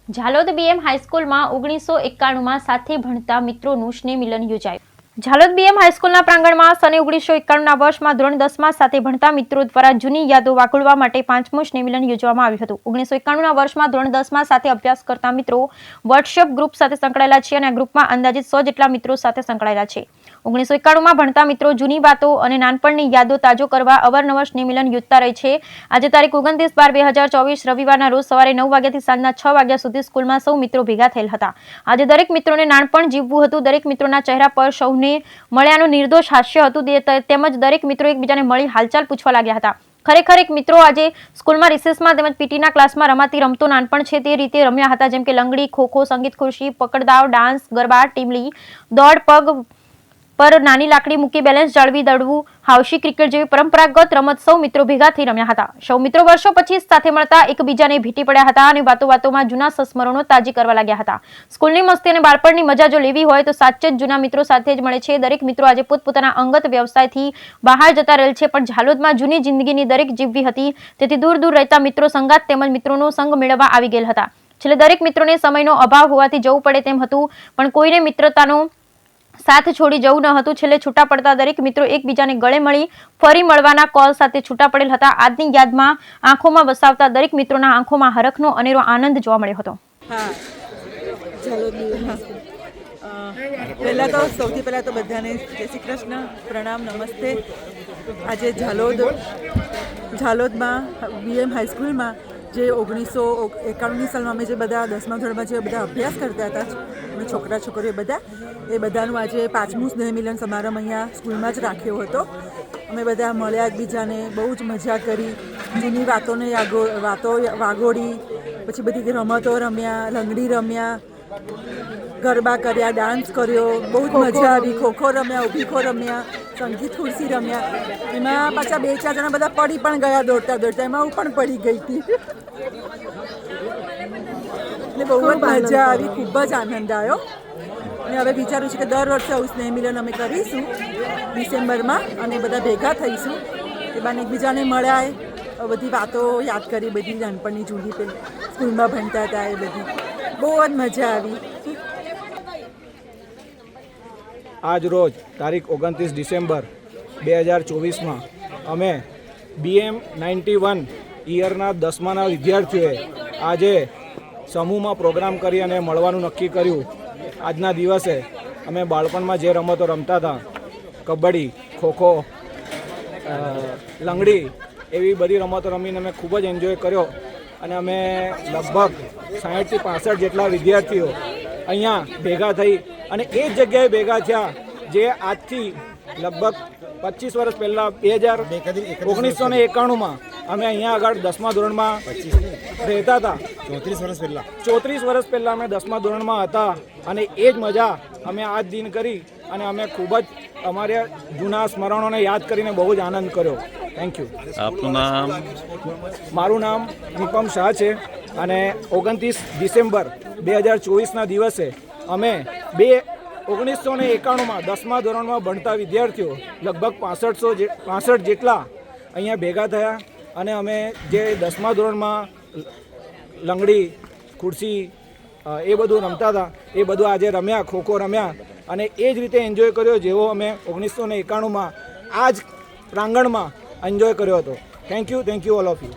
Jhalod BM હાઈસ્કૂલમાં 1991માં સાથે ભણતા મિત્રોનું સ્નેહ મિલન યોજાયું. ઝાલોદ બીએમ હાઈસ્કૂલના પ્રાંગણમાં સને 1991ના વર્ષમાં ધોરણ 10માં સાથે ભણતા મિત્રો દ્વારા જૂની યાદો વાગોળવા માટે 5મું સ્નેહ મિલન યોજવામાં આવ્યું હતું. 1991ના વર્ષમાં ધોરણ 10માં સાથે અભ્યાસ કરતા મિત્રો વોટ્સએપ ગ્રુપ સાથે સંકળાયેલા છે અને આ ગ્રુપમાં અંદાજિત 100 જેટલા મિત્રો સાથે સંકળાયેલા છે. 1991માં ભણતા મિત્રો જૂની વાતો અને નાનપણની યાદો તાજો કરવા અવારનવાર સ્નેહ મિલન યોજતા રહે છે. આજે તારીખ 29/12/2024 રવિવારના રોજ સવારે 9 વાગ્યાથી સાંજના 6 વાગ્યા સુધી સ્કૂલમાં સૌ મિત્રો ભેગા થયેલ હતા. આજે દરેક મિત્રોને નાનપણ જીવવું હતું. દરેક મિત્રોના ચહેરા પર સૌને મળ્યાનું નિર્દોષ હાસ્ય હતું. તેમજ દરેક મિત્રો એકબીજાને મળી હાલચાલ પૂછવા લાગ્યા હતા. ખરેખર એક મિત્રો આજે સ્કૂલમાં રિસેસમાં તેમજ પીટીના ક્લાસમાં રમાતી રમતો નાનપણ છે તે રીતે રમ્યા હતા, જેમ કે લંગડી, ખોખો, સંગીત ખુરશી, પકડદાવ, ડાન્સ, ગરબા, ટીમલી, દોડ, પગ પર નાની લાકડી મૂકી બેલેન્સ જાળવી દડવું, હાઉસી ક્રિકેટ જેવી પરંપરાગત રમત સૌ મિત્રો ભેગા થઈ રમ્યા હતા. સૌ મિત્રો વર્ષો પછી સાથે મળતા એકબીજાને ભેટી પડ્યા હતા અને વાતોમાં જૂના સંસ્મરણો તાજી કરવા લાગ્યા હતા. સ્કૂલની મસ્તી અને બાળપણની મજા જો લેવી હોય તો સાચે જ જૂના મિત્રો સાથે જ મળે છે. દરેક મિત્રો આજે પોતપોતાના અંગત વ્યવસાયથી બહાર જતા રહેલ છે, પણ ઝાલોદમાં જૂની જિંદગીની દરેક જીવવી હતી. તેથી દૂર દૂર રહેતા મિત્રો સંગાત તેમજ મિત્રોનો સંગ મેળવવા આવી ગયેલ હતા. છેલ્લે દરેક મિત્રોને સમયનો અભાવ હોવાથી જવું પડે તેમ હતું, પણ કોઈને મિત્રતાનો સાથ છોડી જવું ન હતું. છેલ્લે છૂટા પડતા દરેક મિત્રો એકબીજાને ગળે મળી ફરી મળવાના કોલ સાથે છૂટા પડેલ હતા. આજની યાદમાં આંખોમાં વસાવતા દરેક મિત્રોના આંખોમાં હરખનો અનેરો આનંદ જોવા મળ્યો હતો. પહેલાં તો સૌથી પહેલાં તો બધાને જય શ્રી કૃષ્ણ, પ્રણામ, નમસ્તે. આજે ઝાલોદમાં બીએમ હાઈસ્કૂલમાં જે 1991ની સાલમાં અમે જે બધા 10મા ધોરણમાં જે બધા અભ્યાસ કરતા હતા, અમે છોકરા છોકરીઓ બધા, એ બધાનું આજે 5મું સ્નેહ મિલન સમારંભ અહીંયા સ્કૂલમાં જ રાખ્યો હતો. અમે બધા મળ્યા, એકબીજાને બહુ જ મજા કરી, જૂની વાતોને વાતો વાગોળી, પછી બધી રમતો રમ્યા, લંગડી રમ્યા, ગરબા કર્યા, ડાન્સ કર્યો, બહુ જ મજા આવી. ખોખો રમ્યા, ઊભીખો રમ્યા, સંગીત ખુરશી રમ્યા. એમાં પાછા 2-4 જણા બધા પડી પણ ગયા દોડતા દોડતા. એમાં હું પણ પડી ગઈ હતી. એટલે બહુ જ મજા આવી, ખૂબ જ આનંદ આવ્યો. અને હવે વિચારું છું કે દર વર્ષે આવું સ્નેહ મિલન અમે કરીશું ડિસેમ્બરમાં અને બધા ભેગા થઈશું. એ બાને એકબીજાને મળ્યા, બધી વાતો યાદ કરી, બધી નાનપણની જૂની પેલી સ્કૂલમાં ભણતા હતા એ બધી બહુ જ મજા આવી. આજ રોજ તારીખ 29 ડિસેમ્બર 2024માં અમે બીએમ 91 યરના 10માના વિદ્યાર્થીઓએ આજે સમૂહમાં પ્રોગ્રામ કરી અને મળવાનું નક્કી કર્યું. આજના દિવસે અમે બાળપણમાં જે રમતો રમતા હતા, કબડ્ડી, ખોખો, લંગડી, એવી બધી રમતો રમીને અમે ખૂબ જ એન્જોય કર્યો. અને અમે લગભગ 60થી 65 જેટલા વિદ્યાર્થીઓ અહીંયા ભેગા થઈ અને એ જ જગ્યાએ ભેગા થયા જે આજથી લગભગ 25 વર્ષ પહેલાં 1991માં અમે અહીંયા આગળ 10મા ધોરણમાં રહેતા હતા. 34 વર્ષ પહેલાં અમે 10મા ધોરણમાં હતા અને એ જ મજા અમે આજ દિન કરી અને અમે ખૂબ જ અમારા જૂના સ્મરણોને યાદ કરીને બહુ જ આનંદ કર્યો. Thank you. આપનું નામ? મારું નામ નિપમ શાહ છે અને 29 ડિસેમ્બર 2024ના દિવસે અમે 1991માં 10મા ધોરણમાં ભણતા વિદ્યાર્થીઓ લગભગ 65 જેટલા અહીંયા ભેગા થયા અને અમે જે 10મા ધોરણમાં લંગડી, ખુરશી એ બધું રમતા હતા એ બધું આજે રમ્યા, ખોખો રમ્યા અને એ જ રીતે એન્જોય કર્યો જેવો અમે 1991માં આ જ પ્રાંગણમાં એન્જોય કર્યો હતો. Thank you all of you.